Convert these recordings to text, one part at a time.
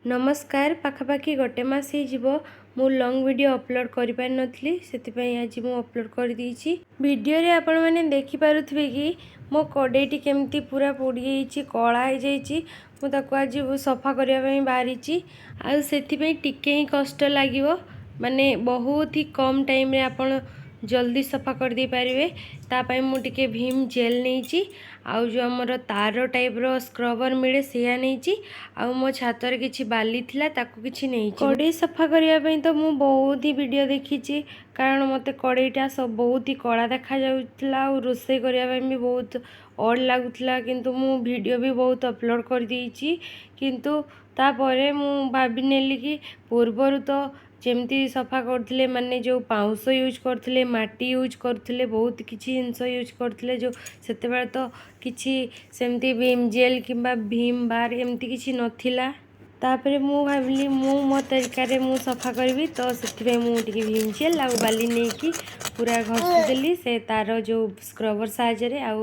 नमस्कार पाखापाखि गोटे मास हो मु लॉन्ग वीडियो अपलोड कर पारि नथली सेतिपई आज मु अपलोड कर दीची। वीडियो रे आपण माने देखि पारुथबे कि मो कडेटी केमती पूरा पोड़ी जाइछि कळा हो जाइछि। मु ताको आज सफा करिया पई बाहरीछि आ सेतिपई टिके ही कष्ट लागिवो माने बहुत ही कम टाइम रे आपण जल्दी सफा कर दे पारिबे। तापाई मु टिके भीम जेल नहींची आउ जो हमर तार टाइप रो स्क्रबर मिले सेया नहींची आउ मो छातर किछि बाली थिला ताकू किछि नहींची। कड़े सफा करिया पई तो मु बहुत ही वीडियो देखिछि कारण मते कड़ेटा सब बहुत ही कड़ा देखा जाउतला और रोसे करिया पई भी बहुत ऑड लागुतला किंतु मु वीडियो भी बहुत अपलोड कर दीची। किंतु तापरे मु भाबी नेली कि पूर्वरु तो जेमती सफा करथिले माने जो पाउंस यूज करथिले माटी यूज करथिले बहुत किछि जिंस यूज करथिले जो सेते बेले तो किछि सेमती भीम जेल किंबा भीम बार एमती किछि नथिला। तापरे मु भाबली मु मो तरीका रे मु सफा करबी तो सेति मु टिके भीम जेल आ बाली नै कि पूरा घसी देली से तार जो स्क्रबर साहाय्य रे आ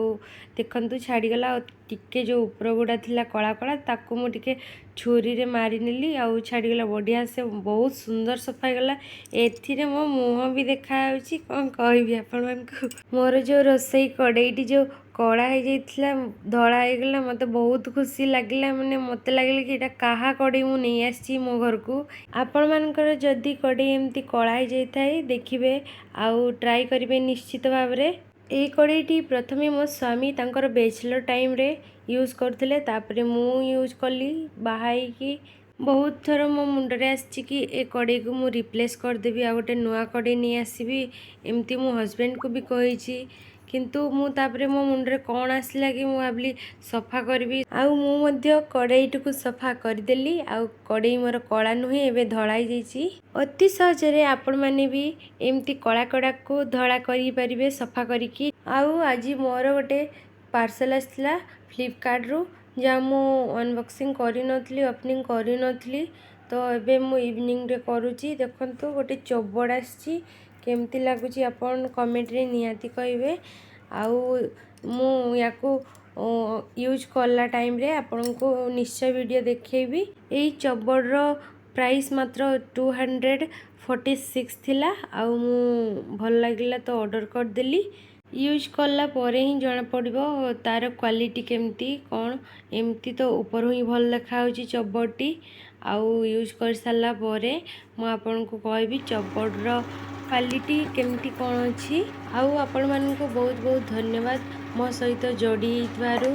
देखंतु छाड़ी गला टिके जो ऊपर गुडा थिला कला कला ताकू मु टिके छुरी रे मारी नेली आ छाड़ी गला बढ़िया से बहुत सुंदर सफा गला। एथिरे मो मुह भी देखा होछि कोन कहबी आपण मानकु मोर जो रोसई कड़ेईटी जो कड़ा हो जाइथिला धड़ा हो गला मते बहुत खुशी लागला माने मते लागले कि एटा काहा कड़े मु नै आछि मो घर को। आपण मानकर जदी कड़े एमती कड़ा हो जाइथाय देखिबे आउ ट्राई करिवे निश्चित भाबरे। ए कड़ेईटी प्रथमे मो स्वामी तांकर बैचलर टाइम रे यूज करथिले तापरे मु यूज कली बाहाई की बहुत थर मो मुंडरे आछि कि ए कड़े को मु रिप्लेस कर देबी आ गोटे नुआ कड़े नै आसीबी एमती मो हस्बैंड को भी कहिछि। किंतु मु तापरे मो मुंडरे कोन आसला कि मु भाबली सफा करबी आउ मु मध्य कड़ेईटी को सफा कर देली आउ कड़ेई मोर कळा नुहे एबे धळाई जाइछि। अति सहज रे आपण माने भी एमती कळा कड़ा को धळा करि परिबे सफा करिकि। आउ आज मोर गोटे पार्सल आसला फ्लिपकार्ट रु जा मु अनबॉक्सिंग करि नथली ओपनिंग करि नथली तो एबे मु इवनिंग रे करूची। देखंतु गोटे चोबड़ आछि केमती लागुची आपण कमेंट रे नियाती कहबे आउ मु याको यूज करला टाइम रे आपण को निश्चय वीडियो देखेबी। एई चोबड़ रो प्राइस मात्र 246 थिला आउ मु भल लागिला तो ऑर्डर कर देली। यूज करला परे ही जाना पड़िबो तार क्वालिटी केमती कोन एमती तो ऊपर ही भल देखा होची चोबड़टी आउ यूज कर साला परे मु आपन को कहबी चोबड़ रो क्वालिटी केमती कोन अछि। आउ आपण मन को बहुत बहुत धन्यवाद मो सहित जोड़ी हितबारु।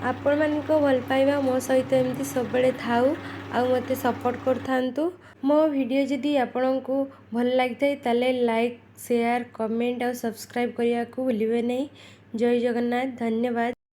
आपण मन को भल पाइबा मो सहित एमती सब बेले थाउ आउ मते सपोर्ट करथांतु। मो वीडियो जदी आपण को भल लागथाय ताले लाइक शेयर कमेंट और सब्सक्राइब करिया को भूलिबे नै। जय जगन्नाथ धन्यवाद।